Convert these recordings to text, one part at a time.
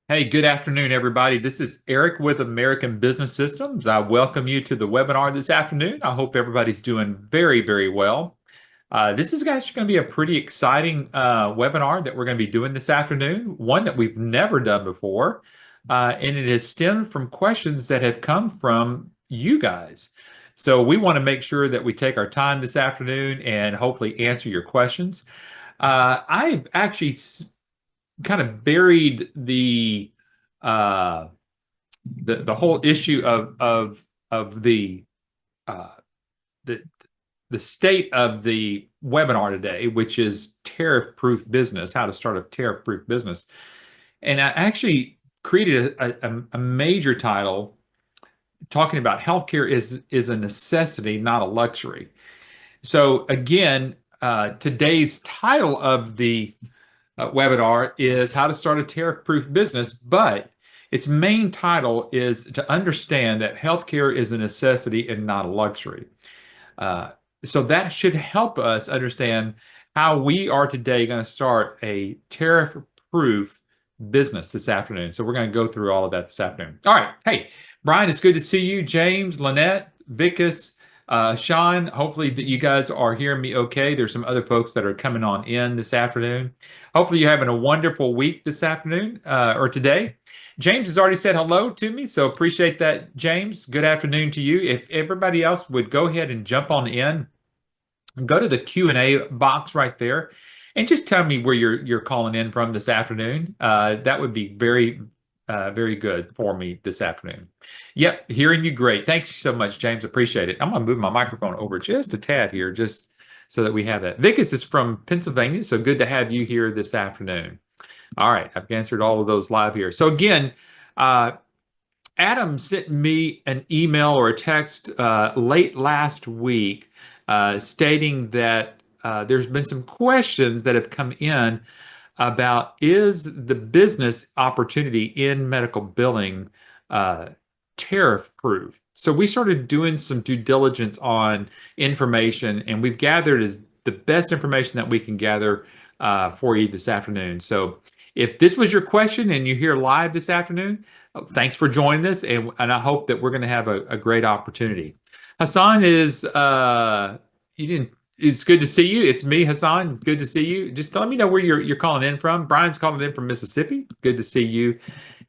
Hey, good afternoon, everybody. This is Eric with American Business Systems. I welcome you to the webinar this afternoon. I hope everybody's doing very, very well. This is actually going to be a pretty exciting webinar that we're going to be doing this afternoon, one that we've never done before, and it has stemmed from questions that have come from you guys. So we want to make sure that we take our time this afternoon and hopefully answer your questions. I've actually kind of buried uh, the whole issue of uh, the the state of the webinar today, which is tariff-proof business, how to start a tariff-proof business. And I actually created a major title talking about healthcare is a necessity, not a luxury. So again, today's title of the webinar is how to start a tariff-proof business, but its main title is to understand that healthcare is a necessity and not a luxury. So that should help us understand how we are today going to start a tariff-proof business this afternoon. So we're going to go through all of that this afternoon. All right. Hey, Brian, it's good to see you. James, Lynette, Vicus, Sean, hopefully that you guys are hearing me okay. There's some other folks that are coming on in this afternoon. Hopefully you're having a wonderful week this afternoon or today. James has already said hello to me, so appreciate that, James. Good afternoon to you. If everybody else would go ahead and jump on in, go to the Q&A box right there, and just tell me where you're calling in from this afternoon. That would be very good for me this afternoon. Yep, hearing you great. Thanks so much, James. Appreciate it. I'm going to move my microphone over just a tad here, just so that we have that. Vicus is from Pennsylvania, so good to have you here this afternoon. All right, I've answered all of those live here. So again, Adam sent me an email or a text late last week stating that there's been some questions that have come in about is the business opportunity in medical billing tariff proof. So we started doing some due diligence on information, and we've gathered is the best information that we can gather for you this afternoon. So if this was your question and you're here live this afternoon, thanks for joining us, and I hope that we're going to have a great opportunity. Hassan is you didn't. It's good to see you. It's me, Hassan. Good to see you. Just let me know where you're calling in from. Brian's calling in from Mississippi. Good to see you.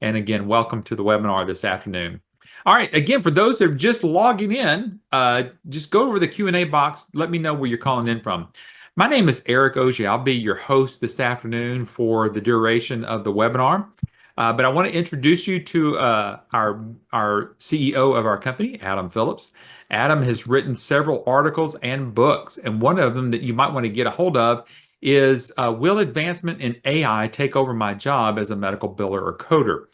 And again, welcome to the webinar this afternoon. All right. Again, for those that are just logging in, just go over the Q&A box. Let me know where you're calling in from. My name is Eric Ogier. I'll be your host this afternoon for the duration of the webinar. But I want to introduce you to our CEO of our company, Adam Phillips. Adam has written several articles and books, and one of them that you might want to get a hold of is Will Advancement in AI Take Over My Job as a Medical Biller or Coder?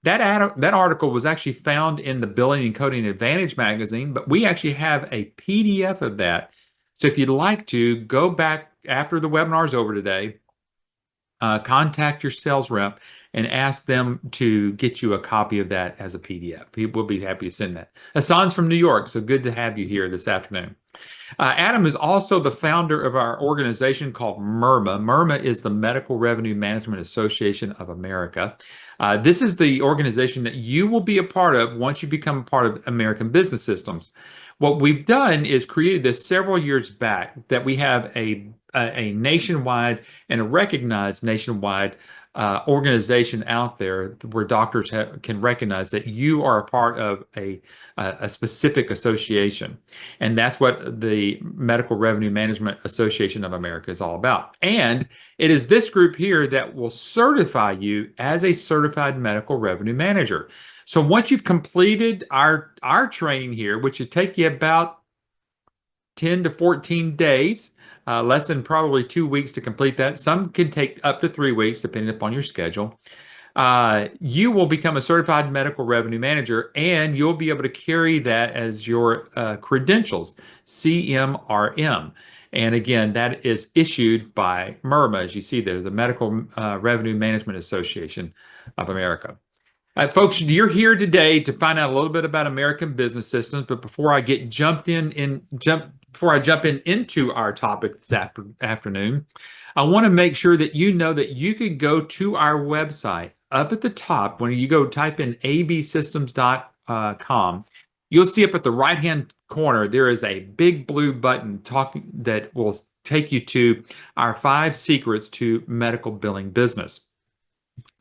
That article was actually found in the Billing and Coding Advantage magazine, but we actually have a PDF of that. So if you'd like to, go back after the webinar is over today, contact your sales rep and ask them to get you a copy of that as a PDF. We'll be happy to send that. Hassan's from New York, so good to have you here this afternoon. Adam is also the founder of our organization called MIRMA. MIRMA is the Medical Revenue Management Association of America. This is the organization that you will be a part of once you become a part of American Business Systems. What we've done is created this several years back that we have a nationwide and a recognized nationwide organization out there where doctors can recognize that you are a part of a specific association. And that's what the Medical Revenue Management Association of America is all about. And it is this group here that will certify you as a certified medical revenue manager. So once you've completed our training here, which would take you about 10 to 14 days, less than probably 2 weeks to complete that. Some can take up to 3 weeks, depending upon your schedule. You will become a certified medical revenue manager, and you'll be able to carry that as your credentials, CMRM. And again, that is issued by MIRMA, as you see there, the Medical Revenue Management Association of America. Folks, you're here today to find out a little bit about American Business Systems, but before I jump into our topic this afternoon, I want to make sure that you know that you can go to our website, up at the top, when you go type in absystems.com, you'll see up at the right-hand corner, there is a big blue button talking that will take you to our 5 secrets to medical billing business.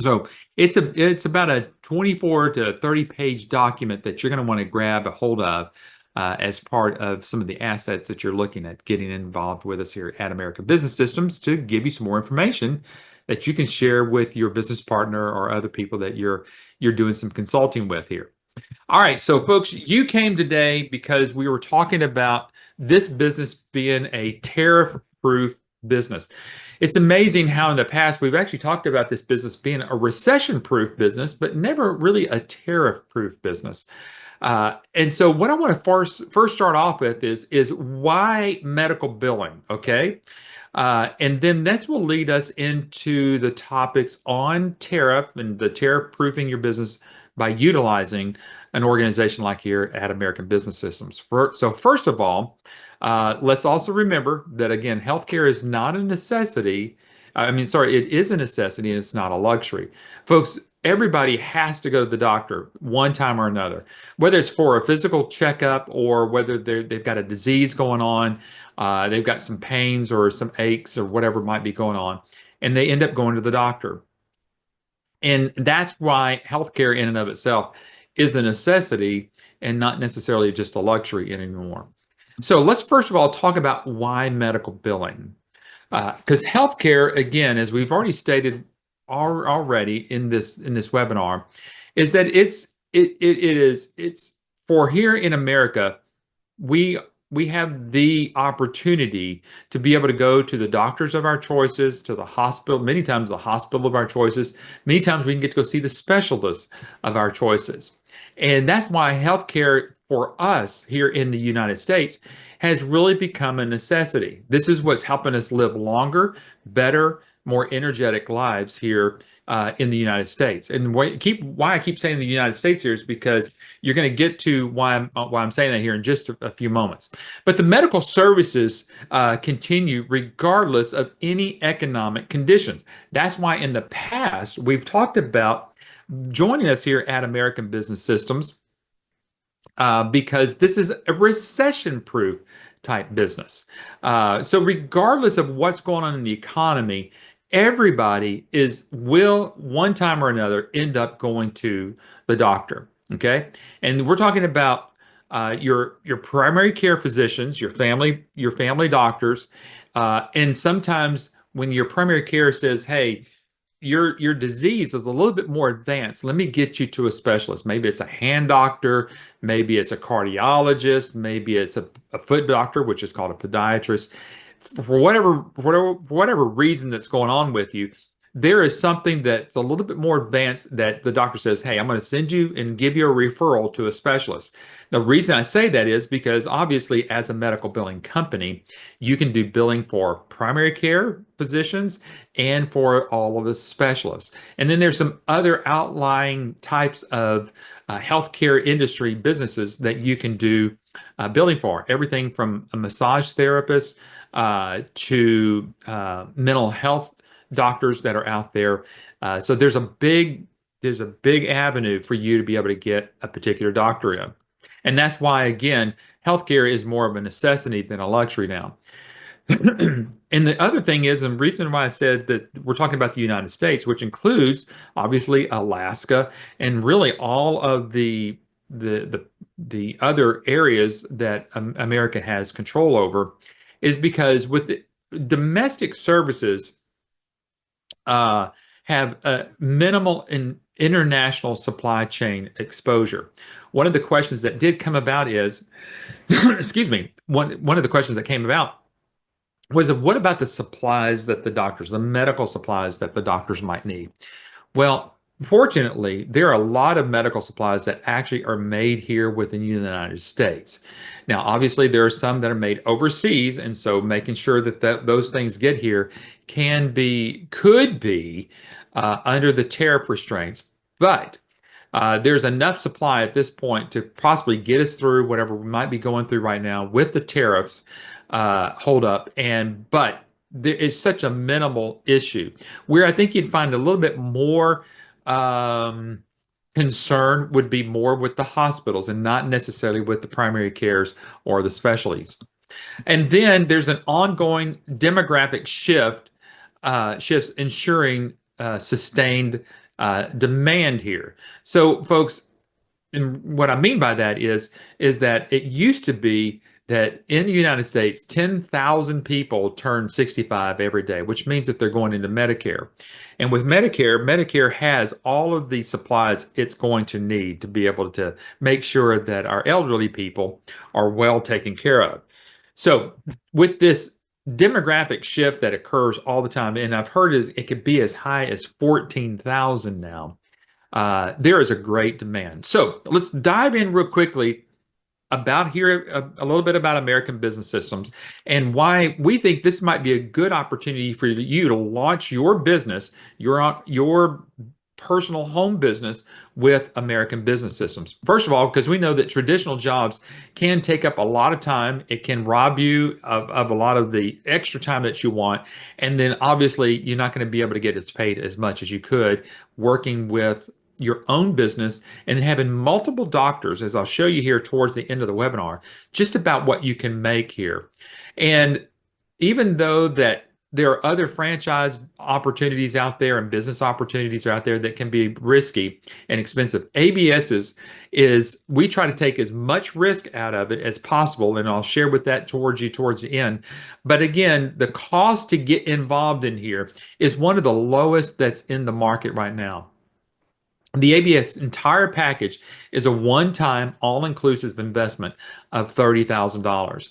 So it's about a 24 to 30 page document that you're going to want to grab a hold of as part of some of the assets that you're looking at getting involved with us here at American Business Systems to give you some more information that you can share with your business partner or other people that you're doing some consulting with here. All right, so folks, you came today because we were talking about this business being a tariff-proof business. It's amazing how in the past we've actually talked about this business being a recession-proof business, but never really a tariff-proof business. And so what I want to first start off with is why medical billing, okay? And then this will lead us into the topics on tariff and the tariff proofing your business by utilizing an organization like here at American Business Systems. So first of all, let's also remember that again, healthcare is not a necessity. It is a necessity and it's not a luxury. Folks, everybody has to go to the doctor one time or another, whether it's for a physical checkup or whether they've got a disease going on, they've got some pains or some aches or whatever might be going on, and they end up going to the doctor. And that's why healthcare in and of itself is a necessity and not necessarily just a luxury anymore. So let's first of all talk about why medical billing. Because healthcare, again, as we've already stated already in this webinar, is that it's for here in America, we have the opportunity to be able to go to the doctors of our choices, to the hospital, many times the hospital of our choices. Many times we can get to go see the specialists of our choices. And that's why healthcare for us here in the United States has really become a necessity. This is what's helping us live longer, better, more energetic lives here in the United States. And why I keep saying the United States here is because you're going to get to why I'm saying that here in just a few moments. But the medical services continue regardless of any economic conditions. That's why in the past we've talked about joining us here at American Business Systems because this is a recession-proof type business. So regardless of what's going on in the economy, everybody will one time or another end up going to the doctor. Okay, and we're talking about your primary care physicians, your family doctors, and sometimes when your primary care says, "Hey, your disease is a little bit more advanced. Let me get you to a specialist." Maybe it's a hand doctor, maybe it's a cardiologist, maybe it's a foot doctor, which is called a podiatrist. For whatever reason that's going on with you, there is something that's a little bit more advanced that the doctor says, "Hey, I'm going to send you and give you a referral to a specialist." The reason I say that is because obviously as a medical billing company, you can do billing for primary care physicians and for all of the specialists. And then there's some other outlying types of healthcare industry businesses that you can do billing for. Everything from a massage therapist to mental health doctors that are out there. So there's a big avenue for you to be able to get a particular doctor in. And that's why, again, healthcare is more of a necessity than a luxury now. And the other thing is, and the reason why I said that we're talking about the United States, which includes obviously Alaska and really all of the other areas that America has control over, is because with the domestic services have a minimal international supply chain exposure. One of the questions that did come about is, excuse me, one of the questions that came about was, what about the supplies that the medical supplies that the doctors might need? Well, fortunately, there are a lot of medical supplies that actually are made here within the United States. Now, obviously, there are some that are made overseas, and so making sure that those things get here could be under the tariff restraints. But there's enough supply at this point to possibly get us through whatever we might be going through right now with the tariffs hold up. But there is such a minimal issue where I think you'd find a little bit more concern would be more with the hospitals and not necessarily with the primary cares or the specialties. And then there's an ongoing demographic shifts ensuring sustained demand here. So, folks, and what I mean by that is that it used to be that in the United States, 10,000 people turn 65 every day, which means that they're going into Medicare. And with Medicare, Medicare has all of the supplies it's going to need to be able to make sure that our elderly people are well taken care of. So with this demographic shift that occurs all the time, and I've heard it could be as high as 14,000 now, there is a great demand. So let's dive in real quickly about here a little bit about American Business Systems and why we think this might be a good opportunity for you to launch your business, your personal home business with American Business Systems. First of all, because we know that traditional jobs can take up a lot of time. It can rob you of a lot of the extra time that you want. And then obviously you're not going to be able to get as paid as much as you could working with your own business and having multiple doctors, as I'll show you here towards the end of the webinar, just about what you can make here. And even though that there are other franchise opportunities out there and business opportunities are out there that can be risky and expensive, is we try to take as much risk out of it as possible, and I'll share with that towards the end. But again, the cost to get involved in here is one of the lowest that's in the market right now. The ABS entire package is a one-time, all-inclusive investment of $30,000.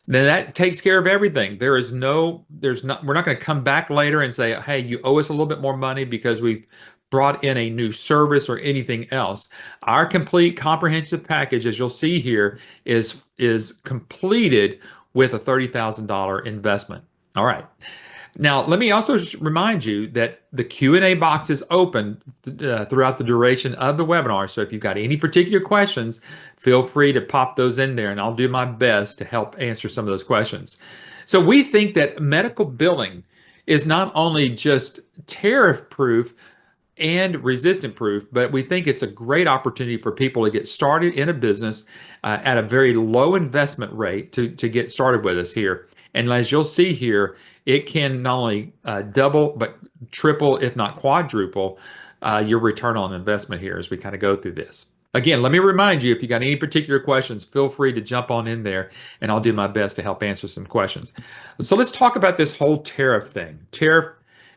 Then that takes care of everything. We're not going to come back later and say, hey, you owe us a little bit more money because we've brought in a new service or anything else. Our complete comprehensive package, as you'll see here, is completed with a $30,000 investment. All right. Now, let me also remind you that the Q&A box is open throughout the duration of the webinar. So if you've got any particular questions, feel free to pop those in there and I'll do my best to help answer some of those questions. So we think that medical billing is not only just tariff-proof and resistant-proof, but we think it's a great opportunity for people to get started in a business at a very low investment rate to get started with us here. And as you'll see here, it can not only double, but triple, if not quadruple, your return on investment here as we kind of go through this. Again, let me remind you, if you got any particular questions, feel free to jump on in there and I'll do my best to help answer some questions. So let's talk about this whole tariff thing,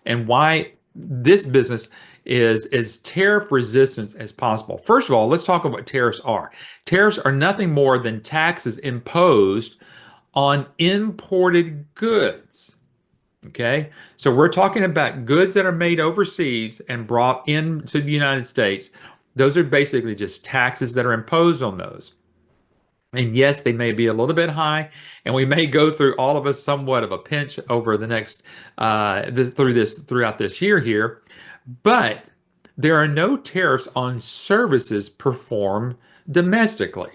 and why this business is as tariff resistant as possible. First of all, let's talk about what tariffs are. Tariffs are nothing more than taxes imposed on imported goods. Okay, so we're talking about goods that are made overseas and brought into the United States. Those are basically just taxes that are imposed on those. And yes, they may be a little bit high, and we may go through all of us somewhat of a pinch over the next throughout this year here, but there are no tariffs on services performed domestically.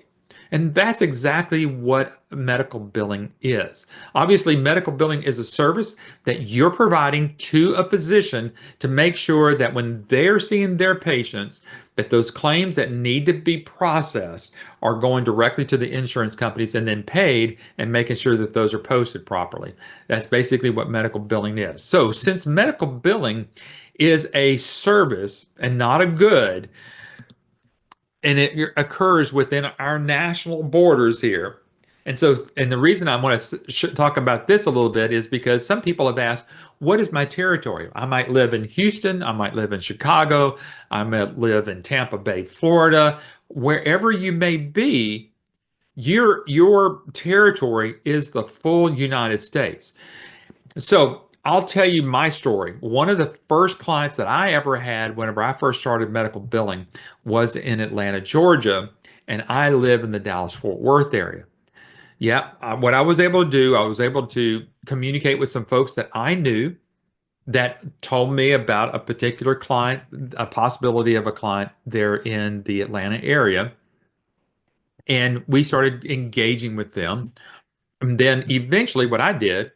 And that's exactly what medical billing is. Obviously, medical billing is a service that you're providing to a physician to make sure that when they're seeing their patients, that those claims that need to be processed are going directly to the insurance companies and then paid, and making sure that those are posted properly. That's basically what medical billing is. So since medical billing is a service and not a good, and it occurs within our national borders here. And the reason I want to talk about this a little bit is because some people have asked, what is my territory? I might live in Houston, I might live in Chicago, I might live in Tampa Bay, Florida. Wherever you may be, your territory is the full United States. So I'll tell you my story. One of the first clients that I ever had whenever I first started medical billing was in Atlanta, Georgia, and I live in the Dallas-Fort Worth area. Yeah, what I was able to do, I was able to communicate with some folks that I knew that told me about a particular client, a possibility of a client there in the Atlanta area. And we started engaging with them. And then eventually what I did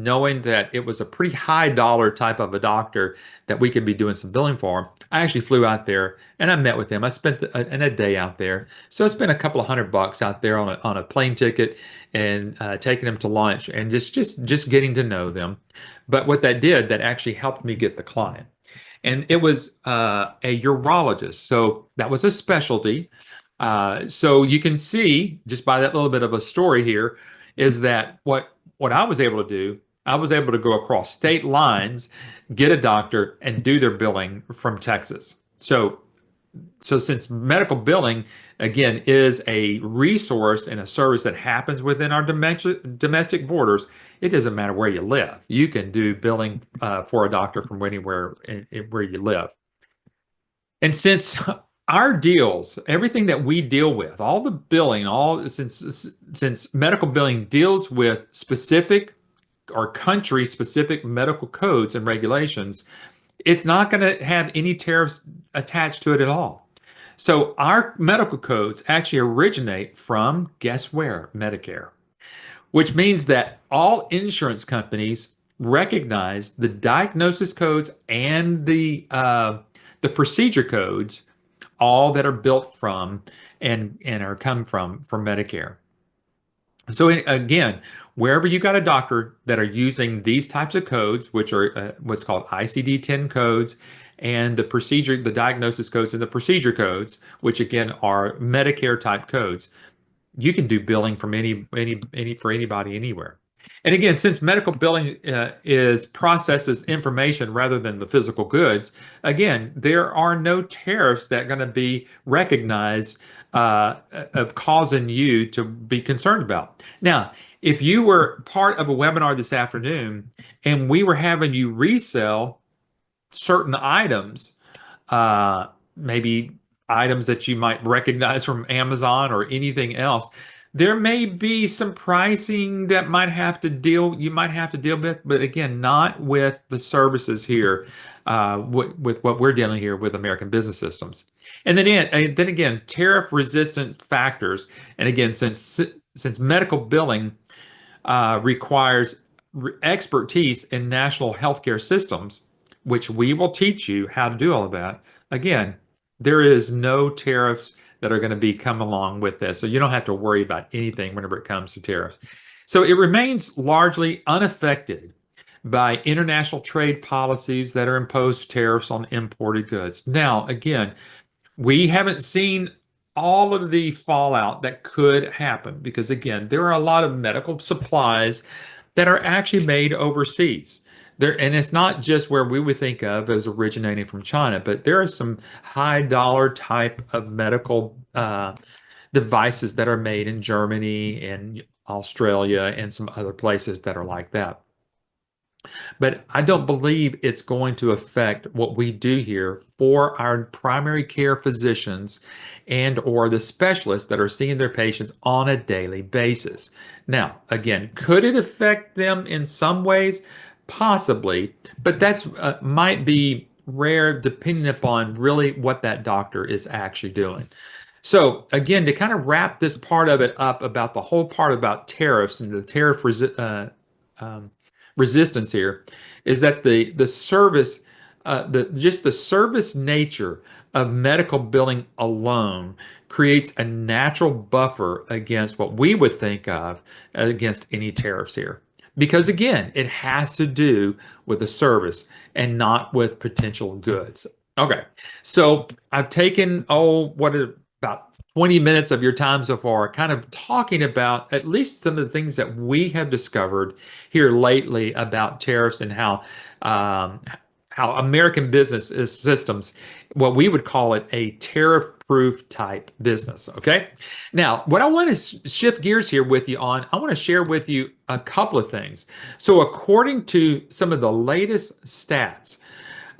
knowing that it was a pretty high dollar type of a doctor that we could be doing some billing for, I actually flew out there and I met with him. I spent a day out there. So I spent a couple of $100 out there on a plane ticket and taking them to lunch and just getting to know them. But what that did, that actually helped me get the client. And it was a urologist. So that was a specialty. So you can see just by that little bit of a story here is that what I was able to do, I was able to go across state lines, get a doctor, and do their billing from Texas. So since medical billing, again, is a resource and a service that happens within our domestic borders, it doesn't matter where you live. You can do billing for a doctor from anywhere where you live. And since our deals, everything that we deal with, all the billing, since medical billing deals with specific or country specific medical codes and regulations, it's not going to have any tariffs attached to it at all. So our medical codes actually originate from, guess where? Medicare, which means that all insurance companies recognize the diagnosis codes and the procedure codes, all that are built from and are come from Medicare. So again, wherever you got a doctor that are using these types of codes, which are what's called ICD-10 codes, and the diagnosis codes and the procedure codes, which again are Medicare type codes, you can do billing from for anybody anywhere. And again, since medical billing is processes information rather than the physical goods, again, there are no tariffs that are going to be recognized of causing you to be concerned about. Now, if you were part of a webinar this afternoon and we were having you resell certain items, maybe items that you might recognize from Amazon or anything else, there may be some pricing that you might have to deal with, but again, not with the services here, with what we're dealing here with American Business Systems. And then again, tariff resistant factors. And again, since medical billing requires expertise in national healthcare systems, which we will teach you how to do all of that. Again, there is no tariffs that are going to be come along with this. So you don't have to worry about anything whenever it comes to tariffs. So it remains largely unaffected by international trade policies that are imposed tariffs on imported goods. Now, again, we haven't seen all of the fallout that could happen because, again, there are a lot of medical supplies that are actually made overseas. And it's not just where we would think of as originating from China, but there are some high dollar type of medical devices that are made in Germany and Australia and some other places that are like that. But I don't believe it's going to affect what we do here for our primary care physicians and or the specialists that are seeing their patients on a daily basis. Now, again, could it affect them in some ways? Possibly, but that's might be rare depending upon really what that doctor is actually doing. So again, to kind of wrap this part of it up about the whole part about tariffs and the tariff resistance here is that the service, just the service nature of medical billing alone creates a natural buffer against what we would think of against any tariffs here. Because again, it has to do with the service and not with potential goods. Okay, so I've taken, about 20 minutes of your time so far, kind of talking about at least some of the things that we have discovered here lately about tariffs and how American business systems, what we would call it a tariff-proof type business, okay? Now, what I want to shift gears here with you on, I want to share with you a couple of things. So according to some of the latest stats,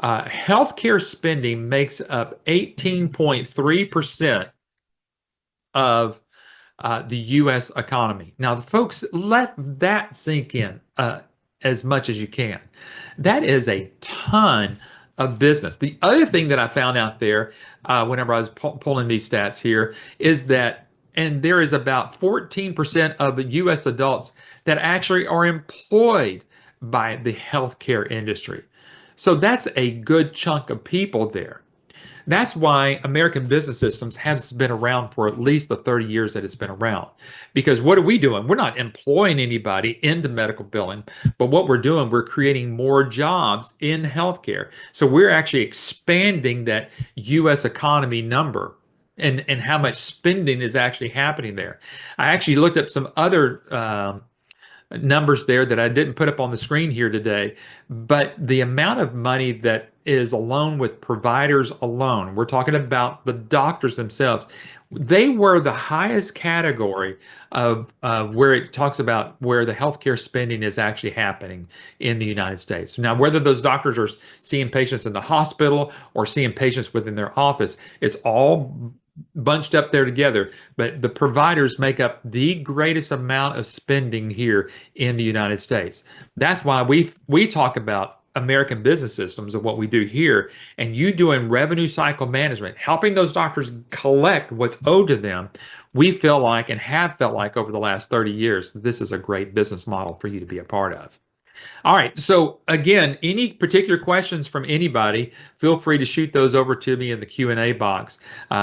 healthcare spending makes up 18.3% of the U.S. economy. Now, folks, let that sink in as much as you can. That is a ton of business. The other thing that I found out there whenever I was pulling these stats here is that, and there is about 14% of the U.S. adults that actually are employed by the healthcare industry. So that's a good chunk of people there. That's why American Business Systems has been around for at least the 30 years that it's been around. Because what are we doing? We're not employing anybody into medical billing, but what we're doing, we're creating more jobs in healthcare. So we're actually expanding that US economy number and how much spending is actually happening there. I actually looked up some other numbers there that I didn't put up on the screen here today, but the amount of money that is alone with providers alone, we're talking about the doctors themselves, they were the highest category of where it talks about where the healthcare spending is actually happening in the United States. Now, whether those doctors are seeing patients in the hospital or seeing patients within their office, it's all bunched up there together, but the providers make up the greatest amount of spending here in the United States. That's why we talk about American Business Systems of what we do here, and you doing revenue cycle management, helping those doctors collect what's owed to them. We feel like and have felt like over the last 30 years that this is a great business model for you to be a part of. All right. So again, any particular questions from anybody, feel free to shoot those over to me in the Q&A box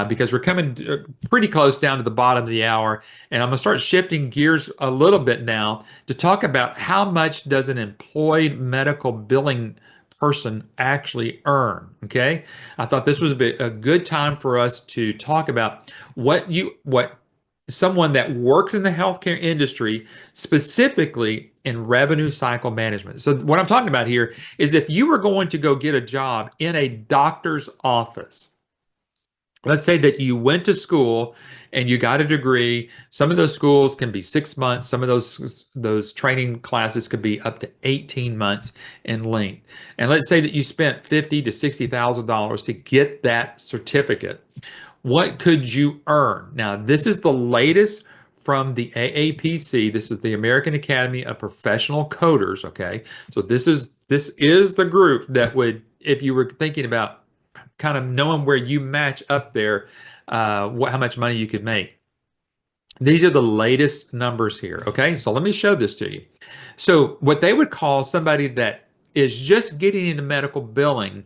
because we're coming pretty close down to the bottom of the hour. And I'm going to start shifting gears a little bit now to talk about how much does an employed medical billing person actually earn. Okay. I thought this was a good time for us to talk about what someone that works in the healthcare industry, specifically in revenue cycle management. So what I'm talking about here is if you were going to go get a job in a doctor's office, let's say that you went to school and you got a degree. Some of those schools can be 6 months. Some of those training classes could be up to 18 months in length. And let's say that you spent $50,000 to $60,000 to get that certificate. What could you earn? Now, this is the latest from the AAPC. This is the American Academy of Professional Coders. Okay, so this is the group that would, if you were thinking about kind of knowing where you match up there, how much money you could make. These are the latest numbers here. Okay, so let me show this to you. So what they would call somebody that is just getting into medical billing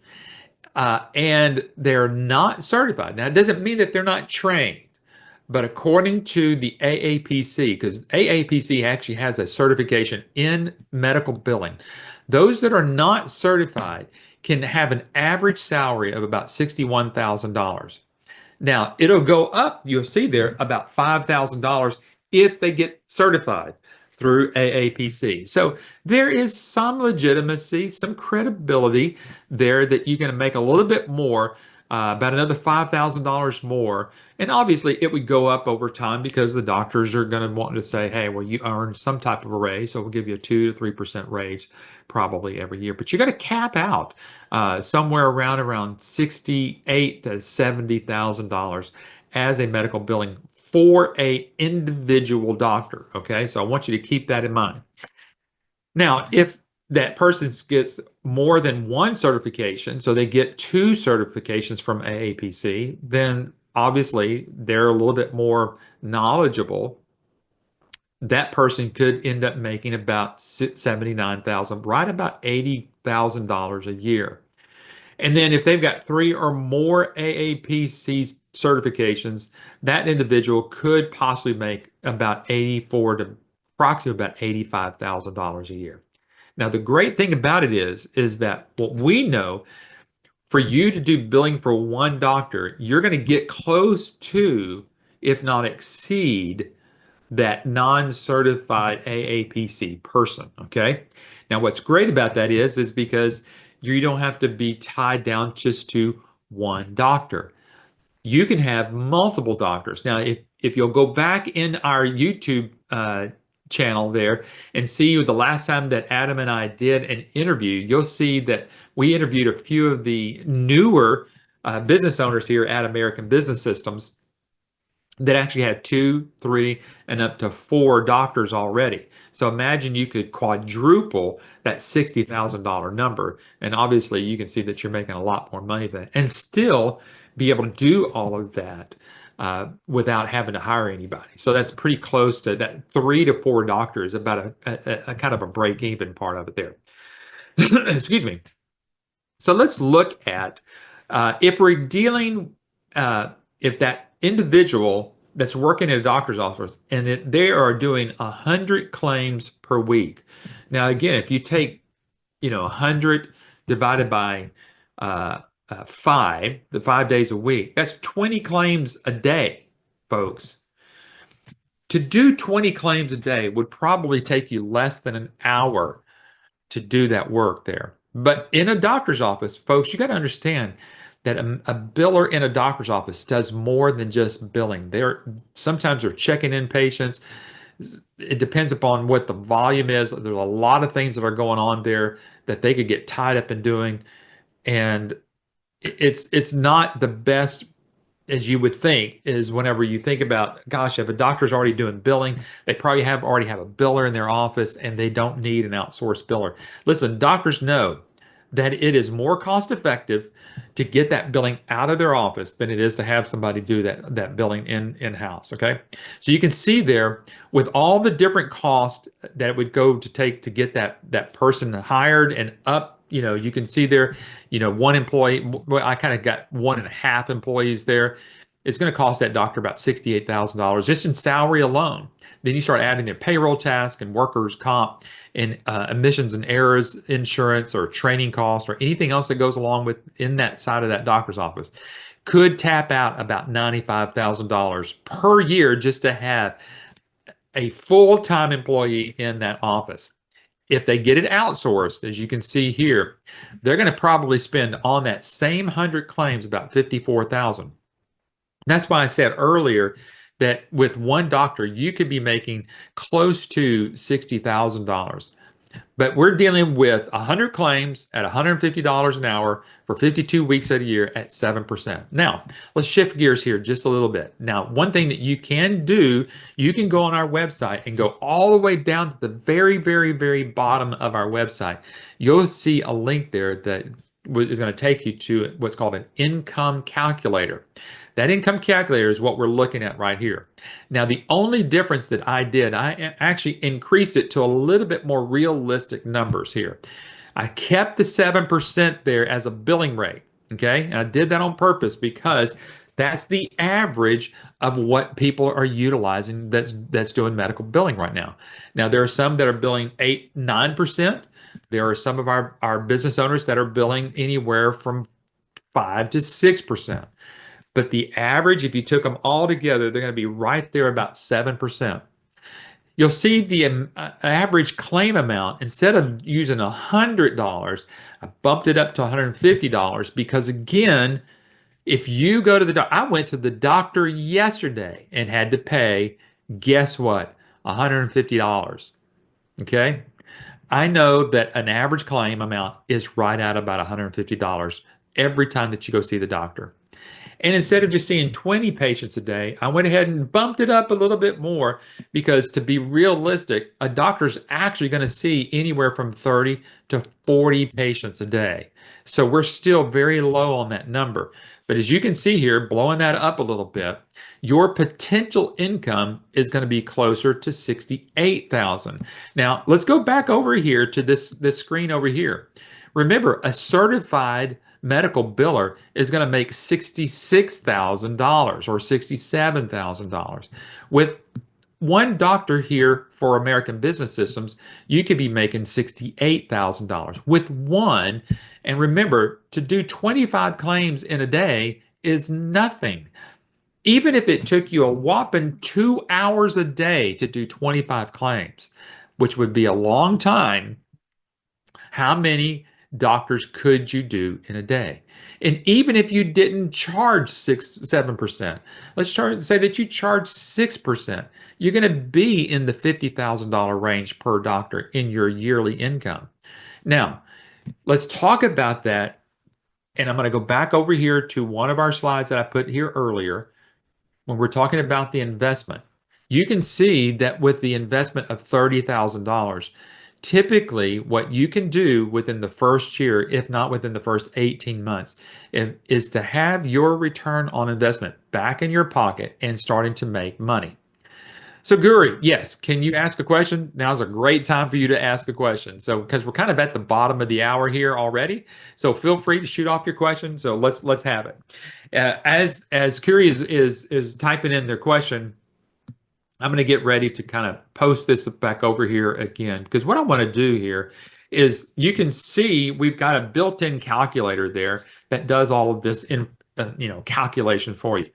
and they're not certified. Now, it doesn't mean that they're not trained, but according to the AAPC, because AAPC actually has a certification in medical billing, those that are not certified can have an average salary of about $61,000. Now, it'll go up, you'll see there, about $5,000 if they get certified through AAPC. So there is some legitimacy, some credibility there that you're going to make a little bit more, about another $5,000 more. And obviously it would go up over time because the doctors are going to want to say, hey, well, you earned some type of a raise, so we'll give you a 2 to 3% raise probably every year. But you're going to cap out somewhere around $68,000 to $70,000 as a medical billing for a individual doctor. Okay, so I want you to keep that in mind. Now, if that person gets more than one certification, so they get 2 certifications from AAPC, then obviously they're a little bit more knowledgeable. That person could end up making about $79,000, right about $80,000 a year. And then if they've got 3 or more AAPC certifications, that individual could possibly make about $84,000 to approximately about $85,000 a year. Now, the great thing about it is that what we know, for you to do billing for one doctor, you're going to get close to, if not exceed, that non-certified AAPC person. Okay. Now, what's great about that is because you don't have to be tied down just to one doctor. You can have multiple doctors. Now, if you'll go back in our YouTube channel there and see the last time that Adam and I did an interview, you'll see that we interviewed a few of the newer business owners here at American Business Systems that actually had 2, 3, and up to 4 doctors already. So imagine you could quadruple that $60,000 number. And obviously you can see that you're making a lot more money than and still be able to do all of that without having to hire anybody. So that's pretty close to that 3 to 4 doctors, about a kind of a break even part of it there. Excuse me. So let's look at if we're dealing, if that individual that's working in a doctor's office and they are doing 100 claims per week. Now, again, if you take, 100 divided by the 5 days a week, that's 20 claims a day, folks. To do 20 claims a day would probably take you less than an hour to do that work there. But in a doctor's office, folks, you got to understand that a biller in a doctor's office does more than just billing. Sometimes they're checking in patients. It depends upon what the volume is. There's a lot of things that are going on there that they could get tied up in doing, and it's not the best as you would think. Is whenever you think about, gosh, if a doctor's already doing billing, they probably already have a biller in their office and they don't need an outsourced biller. Listen, doctors know that it is more cost effective to get that billing out of their office than it is to have somebody do that billing in-house. Okay. So you can see there with all the different costs that it would go to take to get that person hired and up. You can see there, one employee. Well, I kind of got 1.5 employees there. It's going to cost that doctor about $68,000 just in salary alone. Then you start adding their payroll task and workers' comp and emissions and errors insurance or training costs or anything else that goes along with in that side of that doctor's office. Could tap out about $95,000 per year just to have a full-time employee in that office. If they get it outsourced, as you can see here, they're going to probably spend on that same 100 claims about $54,000. That's why I said earlier that with one doctor, you could be making close to $60,000. But we're dealing with 100 claims at $150 an hour for 52 weeks of a year at 7%. Now, let's shift gears here just a little bit. Now, one thing that you can do, you can go on our website and go all the way down to the very, very, very bottom of our website. You'll see a link there that is going to take you to what's called an income calculator. That income calculator is what we're looking at right here. Now, the only difference that I actually increased it to a little bit more realistic numbers here. I kept the 7% there as a billing rate, okay? And I did that on purpose because that's the average of what people are utilizing that's doing medical billing right now. Now, there are some that are billing 8, 9%. There are some of our business owners that are billing anywhere from 5 to 6%. But the average, if you took them all together, they're going to be right there about 7%. You'll see the average claim amount, instead of using $100, I bumped it up to $150 because, again, if you go to the doctor, I went to the doctor yesterday and had to pay, guess what, $150. Okay? I know that an average claim amount is right at about $150 every time that you go see the doctor. And instead of just seeing 20 patients a day, I went ahead and bumped it up a little bit more because, to be realistic, a doctor's actually going to see anywhere from 30 to 40 patients a day. So we're still very low on that number. But as you can see here, blowing that up a little bit, your potential income is going to be closer to $68,000. Now, let's go back over here to this screen over here. Remember, a certified medical biller is going to make $66,000 or $67,000. With one doctor here for American Business Systems, you could be making $68,000 with one. And remember, to do 25 claims in a day is nothing. Even if it took you a whopping 2 hours a day to do 25 claims, which would be a long time, how many doctors could you do in a day? And even if you didn't charge 7%, let's say that you charge 6%, you're going to be in the $50,000 range per doctor in your yearly income. Now, let's talk about that. And I'm going to go back over here to one of our slides that I put here earlier when we're talking about the investment. You can see that with the investment of $30,000, Typically, what you can do within the first year, if not within the first 18 months, is to have your return on investment back in your pocket and starting to make money. So, Guri, yes, can you ask a question? Now's a great time for you to ask a question. So, because we're kind of at the bottom of the hour here already, so feel free to shoot off your question. So let's have it. As Guri is typing in their question, I'm going to get ready to kind of post this back over here again, because what I want to do here is you can see we've got a built-in calculator there that does all of this in calculation for you.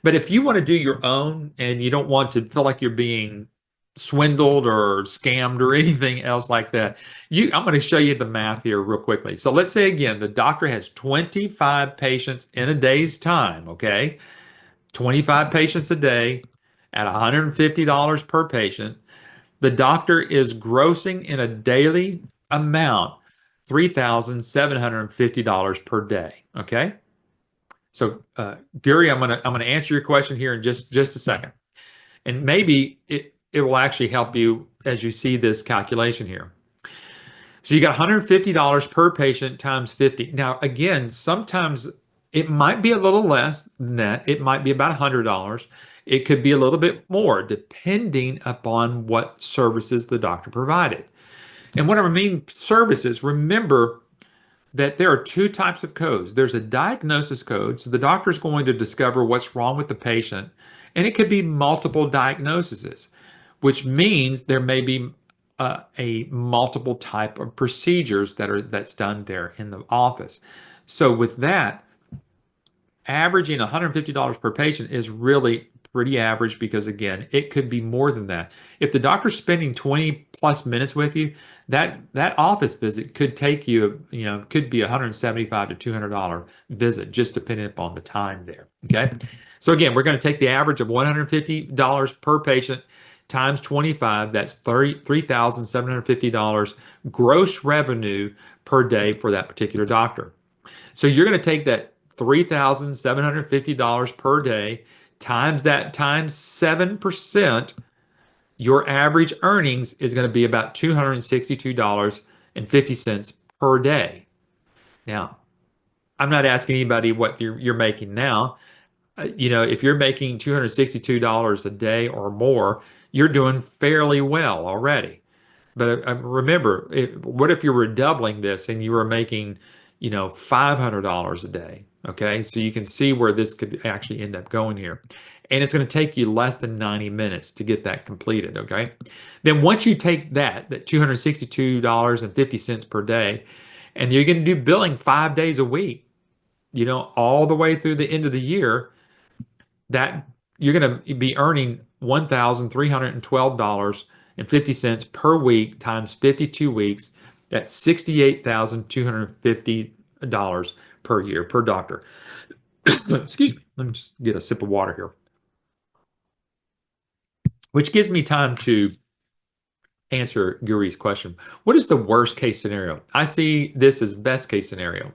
But if you want to do your own and you don't want to feel like you're being swindled or scammed or anything else like that, I'm going to show you the math here real quickly. So let's say again, the doctor has 25 patients in a day's time, okay? 25 patients a day at $150 per patient. The doctor is grossing in a daily amount $3,750 per day, okay? So, Gary, I'm gonna answer your question here in just a second, and maybe it will actually help you as you see this calculation here. So you got $150 per patient times 50. Now, again, sometimes it might be a little less than that. It might be about $100. It could be a little bit more, depending upon what services the doctor provided. And what I mean services, remember that there are two types of codes. There's a diagnosis code, so the doctor is going to discover what's wrong with the patient, and it could be multiple diagnoses, which means there may be a multiple type of procedures that's done there in the office. So with that, averaging $150 per patient is really pretty average because again, it could be more than that. If the doctor's spending 20 plus minutes with you, that office visit could take you, could be $175 to $200 visit, just depending upon the time there. Okay. So again, we're going to take the average of $150 per patient times 25. That's $3,750 gross revenue per day for that particular doctor. So you're going to take that $3,750 per day times that times 7%, your average earnings is going to be about $262.50 per day. Now, I'm not asking anybody what you're making now. If you're making $262 a day or more, you're doing fairly well already. But remember, what if you were doubling this and you were making, $500 a day? Okay, so you can see where this could actually end up going here. And it's going to take you less than 90 minutes to get that completed, okay? Then once you take that $262.50 per day, and you're going to do billing 5 days a week, all the way through the end of the year, that you're going to be earning $1,312.50 per week times 52 weeks. That's $68,250 per year per doctor. Excuse me. Let me just get a sip of water here. Which gives me time to answer Guri's question. What is the worst case scenario? I see this as best case scenario.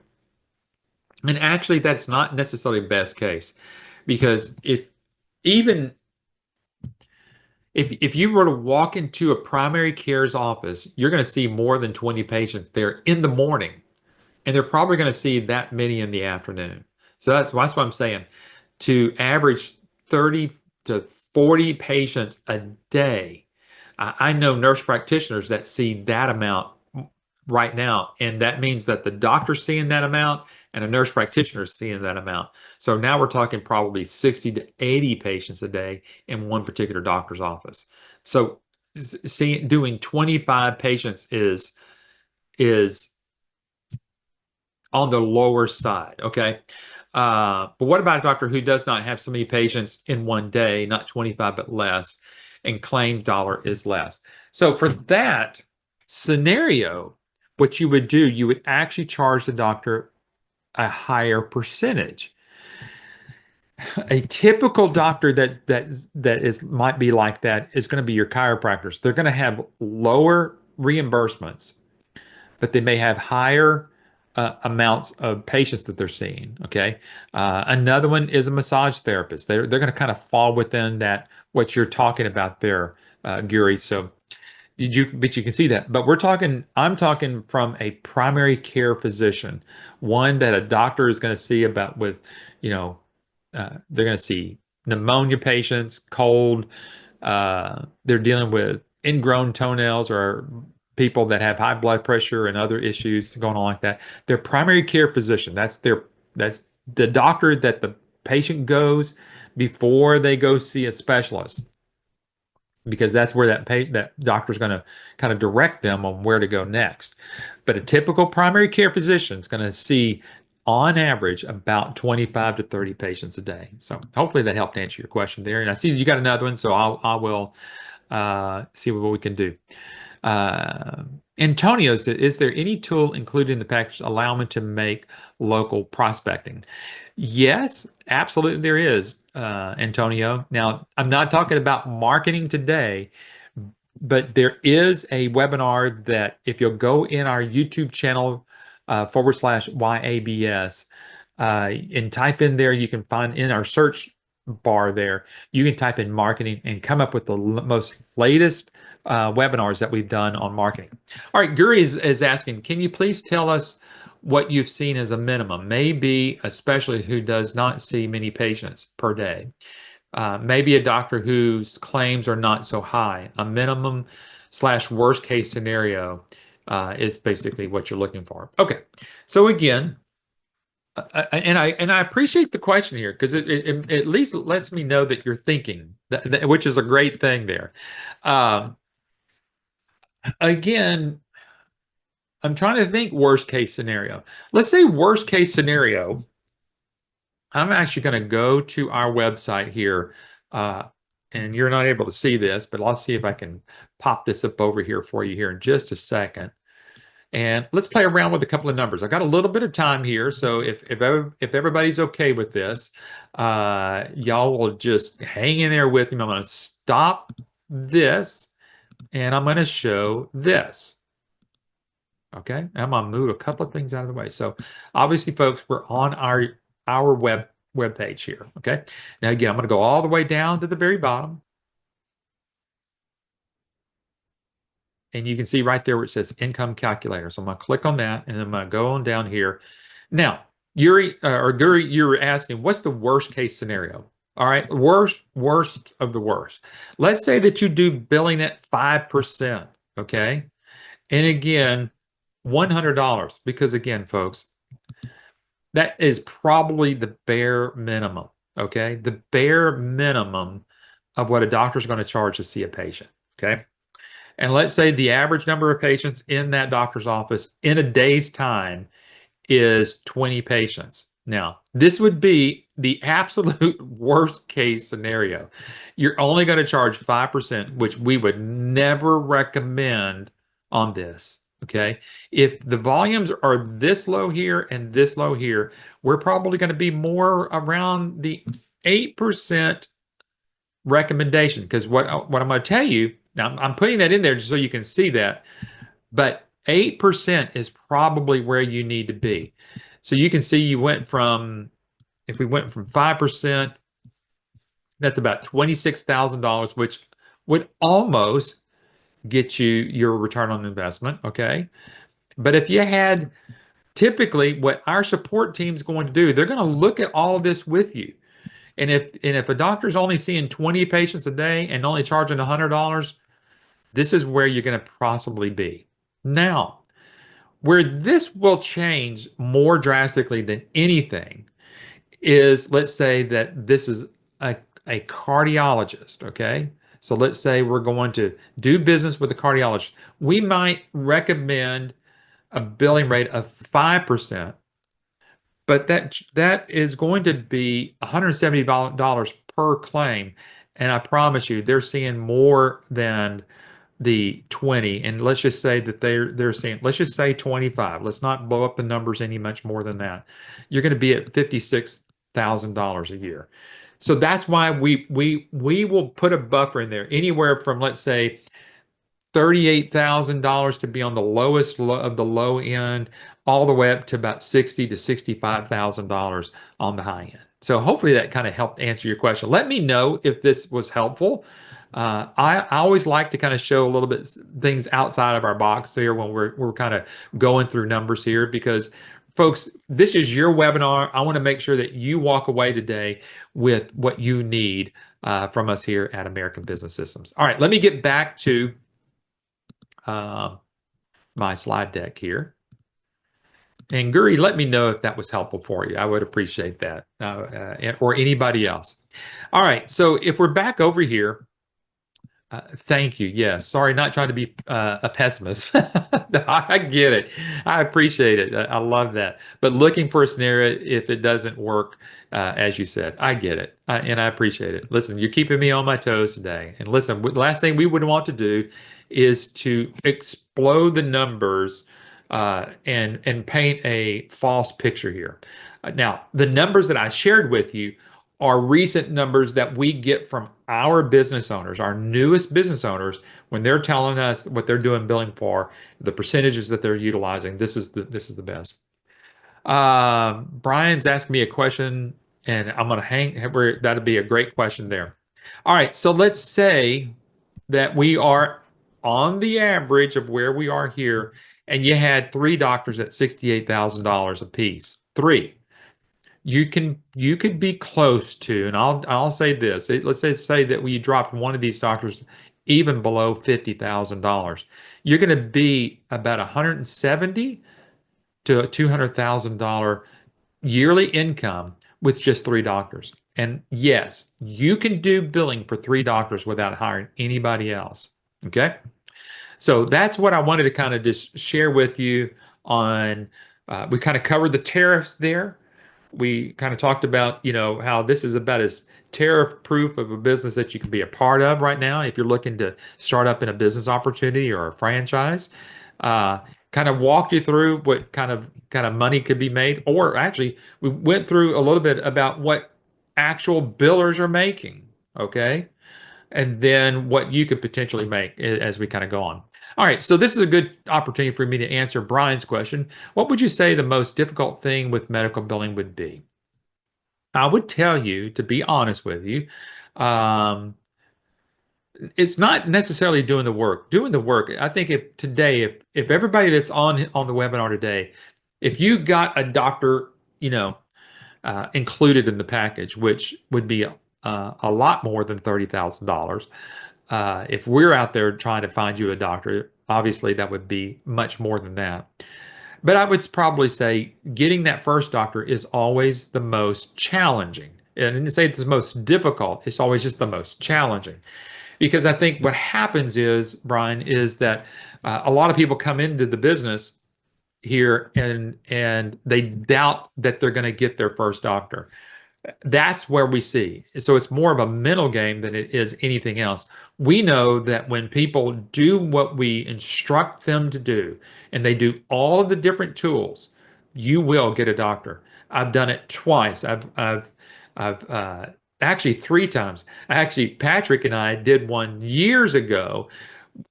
And actually, that's not necessarily best case, because if you were to walk into a primary care's office, you're going to see more than 20 patients there in the morning, and they're probably going to see that many in the afternoon. So that's why I'm saying to average 30 to 40 patients a day. I know nurse practitioners that see that amount right now, and that means that the doctor's seeing that amount and a nurse practitioner is seeing that amount. So now we're talking probably 60 to 80 patients a day in one particular doctor's office. So doing 25 patients is on the lower side, okay? But what about a doctor who does not have so many patients in one day, not 25 but less, and claimed dollar is less? So for that scenario, what you would do, you would actually charge the doctor a higher percentage. A typical doctor that might be like that is going to be your chiropractors. They're going to have lower reimbursements, but they may have higher amounts of patients that they're seeing. Okay. Another one is a massage therapist. They're going to kind of fall within that, what you're talking about there, Guri. So But you can see that. But I'm talking from a primary care physician, one that a doctor is going to see about with, you know, they're going to see pneumonia patients, cold, they're dealing with ingrown toenails or people that have high blood pressure and other issues going on like that. Their primary care physician, that's the doctor that the patient goes before they go see a specialist, because that's where that doctor's going to kind of direct them on where to go next. But a typical primary care physician is going to see, on average, about 25 to 30 patients a day. So hopefully that helped answer your question there. And I see you got another one, so I will see what we can do. Uh, Antonio said, is there any tool included in the package allowing me to make local prospecting? Yes, absolutely there is, Antonio. Now, I'm not talking about marketing today, but there is a webinar that if you'll go in our YouTube channel / YABS and type in there, you can find in our search bar there, you can type in marketing and come up with the most latest webinars that we've done on marketing. All right, Guri is asking, can you please tell us what you've seen as a minimum? Maybe a specialist who does not see many patients per day. Maybe a doctor whose claims are not so high. A minimum / worst case scenario is basically what you're looking for. Okay, so again, and I appreciate the question here, because it at least lets me know that you're thinking, which is a great thing there. Again, I'm trying to think worst case scenario. Let's say worst case scenario. I'm actually going to go to our website here, and you're not able to see this, but let's see if I can pop this up over here for you here in just a second. And let's play around with a couple of numbers. I've got a little bit of time here, so if everybody's okay with this, y'all will just hang in there with me. I'm going to stop this, and I'm going to show this. Okay, I'm going to move a couple of things out of the way. So obviously, folks, we're on our web page here. Okay, now again, I'm going to go all the way down to the very bottom. And you can see right there where it says income calculator. So I'm going to click on that, and I'm going to go on down here. Now, Yuri or Guri, you were asking, what's the worst case scenario? All right, worst of the worst. Let's say that you do billing at 5%. Okay, and again, $100, because again, folks, that is probably the bare minimum. Okay, the bare minimum of what a doctor's going to charge to see a patient. Okay. And let's say the average number of patients in that doctor's office in a day's time is 20 patients. Now, this would be the absolute worst case scenario. You're only going to charge 5%, which we would never recommend on this. Okay. If the volumes are this low here and this low here, we're probably going to be more around the 8% recommendation. Because what I'm going to tell you, now, I'm putting that in there just so you can see that, but 8% is probably where you need to be. So you can see you went from, if we went from 5%, that's about $26,000, which would almost get you your return on investment, okay? But if you had, typically what our support team is going to do, they're going to look at all of this with you. And if a doctor's only seeing 20 patients a day and only charging $100, this is where you're going to possibly be. Now, where this will change more drastically than anything is, let's say that this is a cardiologist, okay? So let's say we're going to do business with a cardiologist. We might recommend a billing rate of 5%, but that is going to be $170 per claim. And I promise you, they're seeing more than the 20, and let's just say that they're saying, let's just say 25. Let's not blow up the numbers any much more than that. You're going to be at $56,000 a year. So that's why we will put a buffer in there, anywhere from, let's say, $38,000 to be on the lowest of the low end, all the way up to about $60,000 to $65,000 on the high end. So hopefully that kind of helped answer your question. Let me know if this was helpful. I always like to kind of show a little bit things outside of our box here when we're kind of going through numbers here because folks, this is your webinar. I want to make sure that you walk away today with what you need from us here at American Business Systems. All right, let me get back to uh, my slide deck here. And Guri, let me know if that was helpful for you. I would appreciate that, or anybody else. All right, so if we're back over here, thank you. Yes. Sorry, not trying to be a pessimist. I get it. I appreciate it. I love that. But looking for a scenario if it doesn't work, as you said, I get it. And I appreciate it. Listen, you're keeping me on my toes today. And listen, the last thing we would want to do is to explode the numbers and paint a false picture here. Now, the numbers that I shared with you are recent numbers that we get from our business owners, our newest business owners, when they're telling us what they're doing billing for, the percentages that they're utilizing. This is the best. Brian's asked me a question, and I'm going to hang. That'd be a great question there. All right, so let's say that we are on the average of where we are here, and you had three doctors at $68,000 a piece. Three. You could be close to, and I'll say this. Let's say that we dropped one of these doctors even below $50,000. You're going to be about 170 to a $200,000 yearly income with just three doctors. And yes, you can do billing for three doctors without hiring anybody else. Okay. So that's what I wanted to kind of just share with you on. We kind of covered the tariffs there. We kind of talked about, how this is about as tariff-proof of a business that you can be a part of right now if you're looking to start up in a business opportunity or a franchise. Kind of walked you through what kind of money could be made, or actually, we went through a little bit about what actual billers are making, okay? And then what you could potentially make as we kind of go on. All right, so this is a good opportunity for me to answer Brian's question. What would you say the most difficult thing with medical billing would be? I would tell you, to be honest with you, it's not necessarily doing the work. Doing the work, I think if everybody that's on the webinar today, if you got a doctor, included in the package, which would be a lot more than $30,000. If we're out there trying to find you a doctor, obviously that would be much more than that. But I would probably say getting that first doctor is always the most challenging. And I didn't say it's the most difficult, it's always just the most challenging. Because I think what happens is, Brian, is that a lot of people come into the business here and they doubt that they're going to get their first doctor. That's where we see. So it's more of a mental game than it is anything else. We know that when people do what we instruct them to do, and they do all of the different tools, you will get a doctor. I've done it twice. I've actually three times. Actually, Patrick and I did one years ago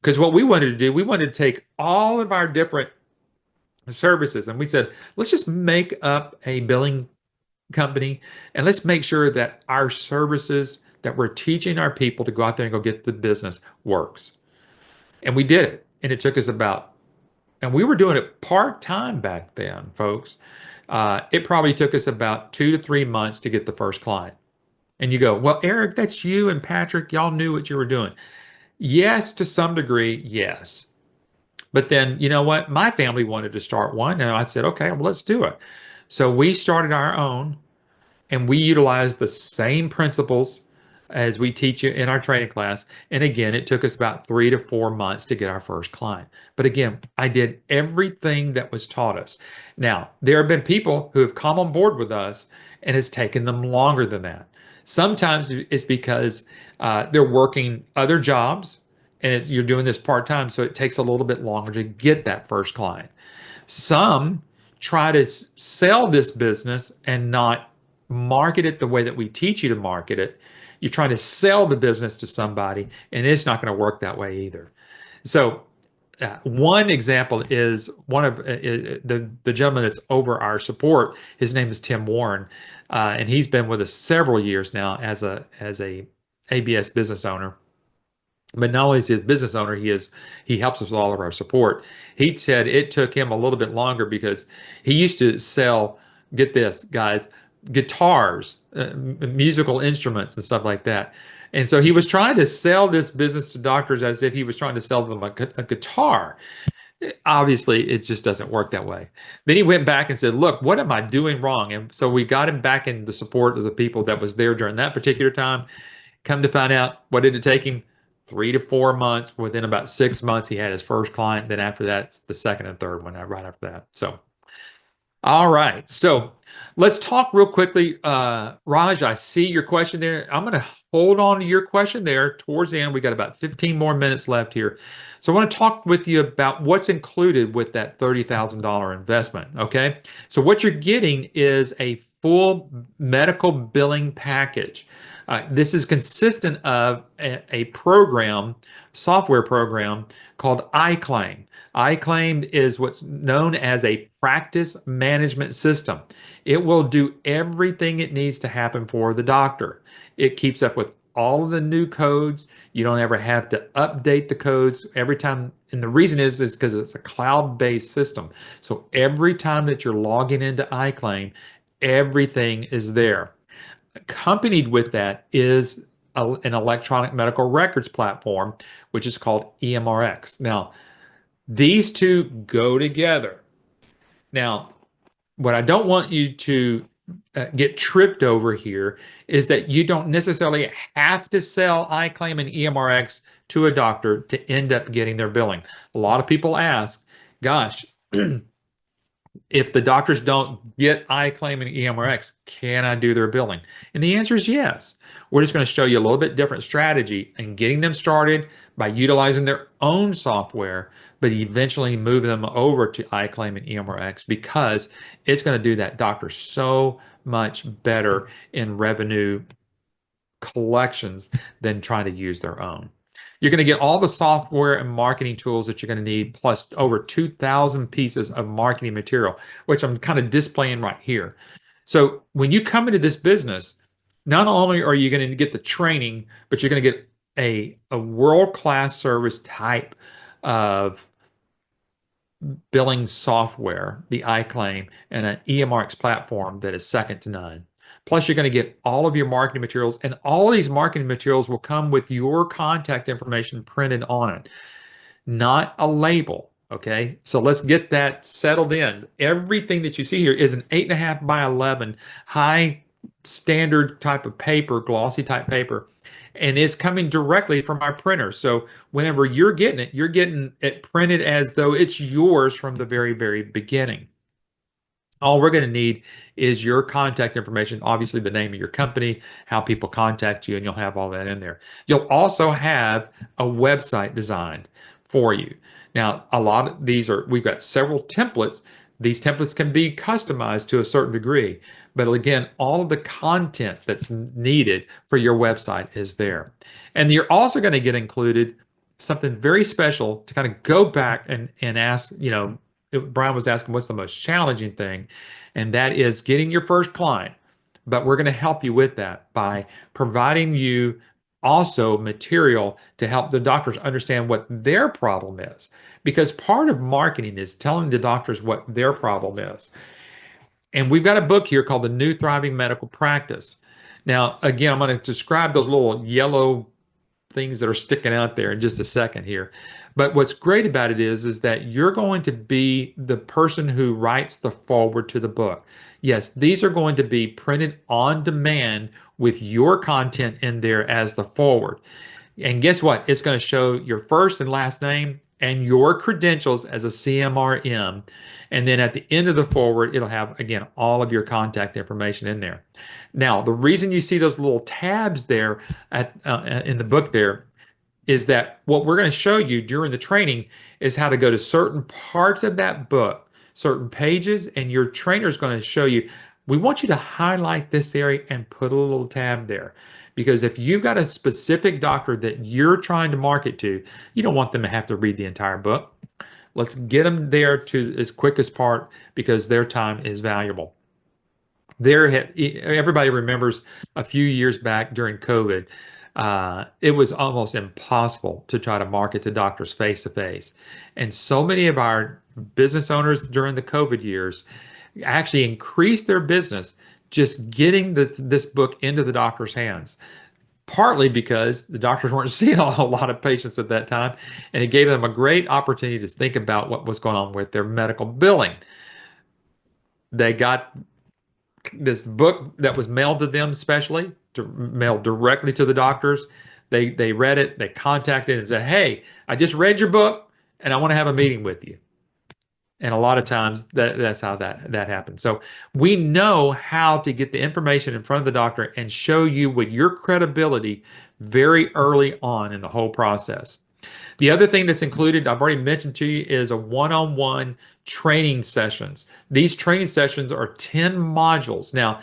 because what we wanted to do, we wanted to take all of our different services and we said, let's just make up a billing company and let's make sure that our services that we're teaching our people to go out there and go get the business works. And we did it. And it took us and we were doing it part-time back then, folks. It probably took us about 2 to 3 months to get the first client. And you go, well, Eric, that's you and Patrick. Y'all knew what you were doing. Yes, to some degree, yes. But then, you know what? My family wanted to start one, and I said, okay, well, let's do it. So we started our own, and we utilized the same principles as we teach you in our training class. And again, it took us about 3 to 4 months to get our first client. But again, I did everything that was taught us. Now, there have been people who have come on board with us, and it's taken them longer than that. Sometimes it's because they're working other jobs and you're doing this part-time, so it takes a little bit longer to get that first client. Some try to sell this business and not market it the way that we teach you to market it. You're trying to sell the business to somebody, and it's not going to work that way either. So one example is one of the gentleman that's over our support. His name is Tim Warren, and he's been with us several years now as a ABS business owner. But not only is he a business owner, he helps us with all of our support. He said it took him a little bit longer because he used to sell, get this, guys, guitars, musical instruments, and stuff like that. And so he was trying to sell this business to doctors as if he was trying to sell them a guitar. Obviously, it just doesn't work that way. Then he went back and said, "Look, what am I doing wrong?" And so we got him back in the support of the people that was there during that particular time. Come to find out, what did it take him? 3 to 4 months. Within about 6 months, he had his first client. Then after that, the second and third one, right after that. So, all right. So let's talk real quickly. Raj, I see your question there. I'm going to hold on to your question there towards the end. We got about 15 more minutes left here. So I want to talk with you about what's included with that $30,000 investment. Okay. So what you're getting is a full medical billing package. This is consistent of a program, software program called iClaim. iClaim is what's known as a practice management system. It will do everything it needs to happen for the doctor. It keeps up with all of the new codes. You don't ever have to update the codes every time. And the reason is because it's a cloud-based system. So every time that you're logging into iClaim, everything is there. Accompanied with that is an electronic medical records platform, which is called EMRX. Now, these two go together. Now, what I don't want you to get tripped over here is that you don't necessarily have to sell iClaim and EMRX to a doctor to end up getting their billing. A lot of people ask, gosh, if the doctors don't get iClaim and EMRX, can I do their billing? And the answer is yes. We're just going to show you a little bit different strategy and getting them started by utilizing their own software, but eventually move them over to iClaim and EMRX because it's going to do that doctor so much better in revenue collections than trying to use their own. You're going to get all the software and marketing tools that you're going to need, plus over 2,000 pieces of marketing material, which I'm kind of displaying right here. So when you come into this business, not only are you going to get the training, but you're going to get a world-class service type of billing software, the iClaim, and an EMRX platform that is second to none. Plus, you're going to get all of your marketing materials, and all of these marketing materials will come with your contact information printed on it, not a label. Okay, so let's get that settled in. Everything that you see here is an 8.5 by 11 high standard type of paper, glossy type paper, and it's coming directly from our printer. So whenever you're getting it printed as though it's yours from the very, very beginning. All we're going to need is your contact information, obviously the name of your company, how people contact you, and you'll have all that in there. You'll also have a website designed for you. Now, a lot of these we've got several templates. These templates can be customized to a certain degree, but again, all of the content that's needed for your website is there. And you're also going to get included something very special to kind of go back and ask, Brian was asking what's the most challenging thing, and that is getting your first client. But we're going to help you with that by providing you also material to help the doctors understand what their problem is. Because part of marketing is telling the doctors what their problem is. And we've got a book here called The New Thriving Medical Practice. Now, again, I'm going to describe those little yellow things that are sticking out there in just a second here. But what's great about it is that you're going to be the person who writes the foreword to the book. Yes, these are going to be printed on demand with your content in there as the foreword. And guess what? It's going to show your first and last name and your credentials as a CMRM. And then at the end of the foreword, it'll have, again, all of your contact information in there. Now, the reason you see those little tabs there in the book there is that what we're going to show you during the training is how to go to certain parts of that book, certain pages, and your trainer is going to show you, we want you to highlight this area and put a little tab there. Because if you've got a specific doctor that you're trying to market to, you don't want them to have to read the entire book. Let's get them there to as quick as part because their time is valuable. Everybody remembers a few years back during COVID, it was almost impossible to try to market to doctors face to face. And so many of our business owners during the COVID years actually increased their business just getting this book into the doctor's hands. Partly because the doctors weren't seeing a lot of patients at that time, and it gave them a great opportunity to think about what was going on with their medical billing. They got this book that was mailed to them specially, mailed directly to the doctors. They read it, they contacted and said, "Hey, I just read your book and I want to have a meeting with you." And a lot of times that's how that happens. So we know how to get the information in front of the doctor and show you with your credibility very early on in the whole process. The other thing that's included, I've already mentioned to you, is a one-on-one training sessions. These training sessions are 10 modules. Now,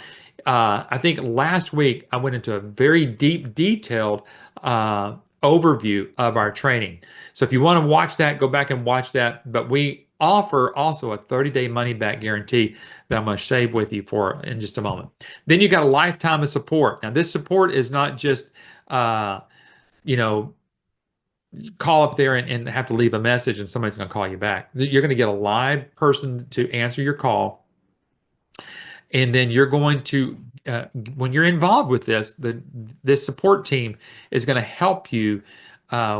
I think last week I went into a very deep, detailed overview of our training. So if you want to watch that, go back and watch that. But we offer also a 30-day money-back guarantee that I'm going to share with you for in just a moment. Then you got a lifetime of support. Now, this support is not just, you know, call up there and have to leave a message and somebody's going to call you back. You're going to get a live person to answer your call. And then you're going to, when you're involved with this support team is going to help you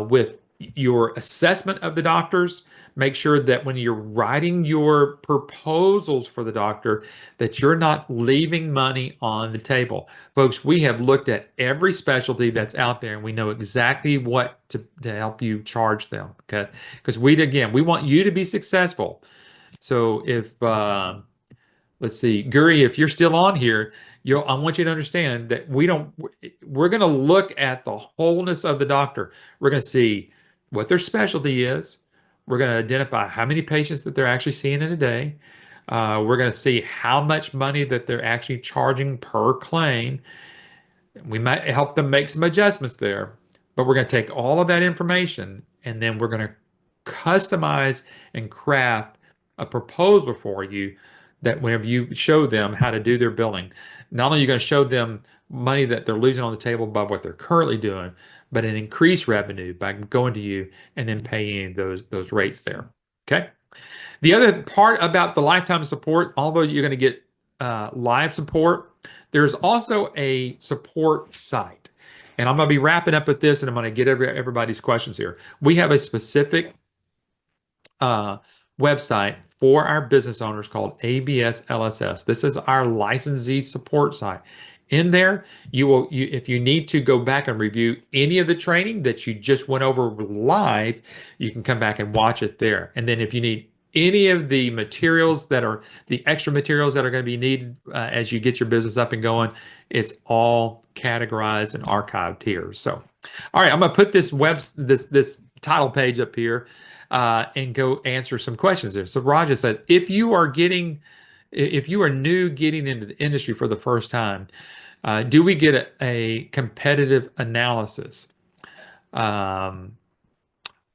with your assessment of the doctors. Make sure that when you're writing your proposals for the doctor, that you're not leaving money on the table. Folks, we have looked at every specialty that's out there and we know exactly what to help you charge them. Okay. Because we want you to be successful. So if, let's see, Guri, if you're still on here, I want you to understand that we're going to look at the wholeness of the doctor. We're going to see what their specialty is. We're going to identify how many patients that they're actually seeing in a day. We're going to see how much money that they're actually charging per claim. We might help them make some adjustments there, but we're going to take all of that information and then we're going to customize and craft a proposal for you that whenever you show them how to do their billing, not only are you going to show them money that they're losing on the table above what they're currently doing, but an increased revenue by going to you and then paying those rates there. Okay. The other part about the lifetime support, although you're going to get live support, there's also a support site. And I'm going to be wrapping up with this and I'm going to get everybody's questions here. We have a specific website for our business owners called ABS LSS. This is our licensee support site. In there, if you need to go back and review any of the training that you just went over live, you can come back and watch it there. And then if you need any of the materials that are the extra materials that are going to be needed as you get your business up and going, it's all categorized and archived here. So, all right, I'm going to put this title page up here and go answer some questions there. So Raja says, if you are new getting into the industry for the first time, do we get a competitive analysis?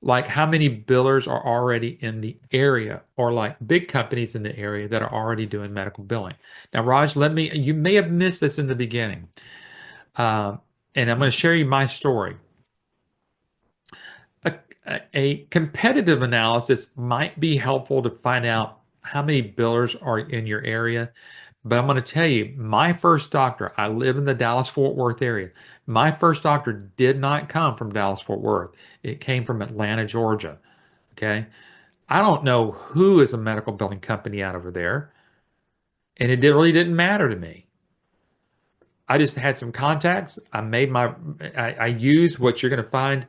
Like how many billers are already in the area, or like big companies in the area that are already doing medical billing? Now, Raj, you may have missed this in the beginning. And I'm going to share you my story. A competitive analysis might be helpful to find out how many billers are in your area. But I'm going to tell you, my first doctor, I live in the Dallas-Fort Worth area. My first doctor did not come from Dallas-Fort Worth. It came from Atlanta, Georgia. Okay. I don't know who is a medical billing company out over there. And it really didn't matter to me. I just had some contacts. I used what you're going to find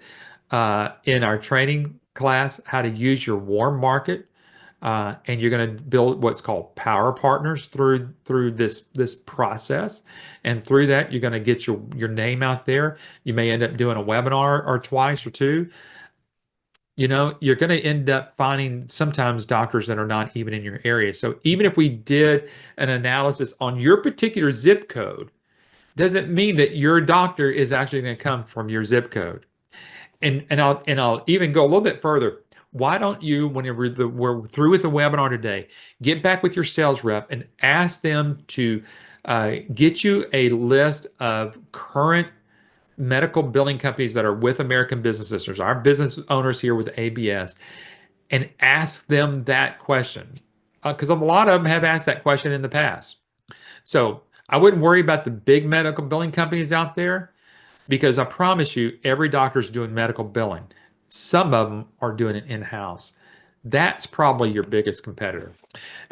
in our training class, how to use your warm market. And you're going to build what's called power partners through this process, and through that you're going to get your name out there. You may end up doing a webinar or twice or two. You know, you're going to end up finding sometimes doctors that are not even in your area. So even if we did an analysis on your particular zip code, doesn't mean that your doctor is actually going to come from your zip code. And I'll even go a little bit further. Why don't you, whenever we're through with the webinar today, get back with your sales rep and ask them to get you a list of current medical billing companies that are with American Business Sisters, our business owners here with ABS, and ask them that question. Because a lot of them have asked that question in the past. So I wouldn't worry about the big medical billing companies out there, because I promise you, every doctor's doing medical billing. Some of them are doing it in-house. That's probably your biggest competitor.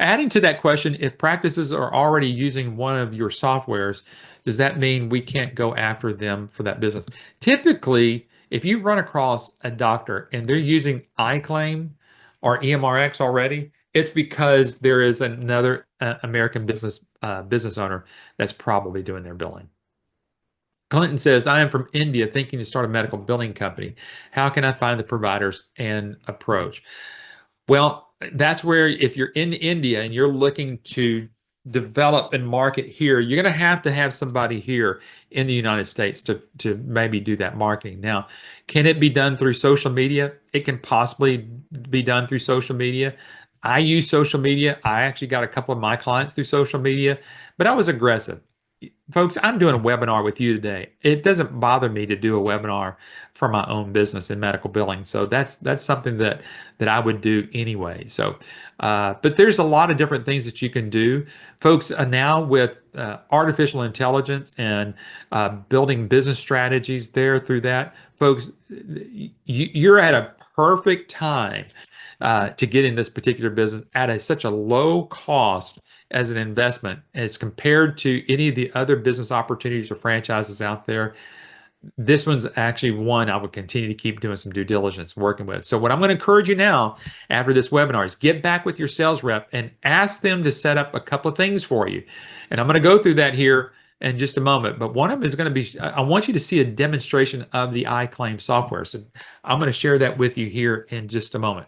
Adding to that question, if practices are already using one of your softwares, does that mean we can't go after them for that business? Typically, if you run across a doctor and they're using iClaim or EMRX already, it's because there is another American business owner that's probably doing their billing. Clinton says, I am from India thinking to start a medical billing company. How can I find the providers and approach? Well, that's where if you're in India and you're looking to develop and market here, you're going to have somebody here in the United States to maybe do that marketing. Now, can it be done through social media? It can possibly be done through social media. I use social media. I actually got a couple of my clients through social media, but I was aggressive. Folks, I'm doing a webinar with you today. It doesn't bother me to do a webinar for my own business in medical billing. So that's something that I would do anyway. So, but there's a lot of different things that you can do. Folks, now with artificial intelligence and building business strategies there through that, folks, you're at a perfect time to get in this particular business at such a low cost as an investment as compared to any of the other business opportunities or franchises out there. This one's actually one I would continue to keep doing some due diligence working with. So what I'm going to encourage you now after this webinar is get back with your sales rep and ask them to set up a couple of things for you. And I'm going to go through that here in just a moment. But one of them is going to be, I want you to see a demonstration of the iClaim software. So I'm going to share that with you here in just a moment.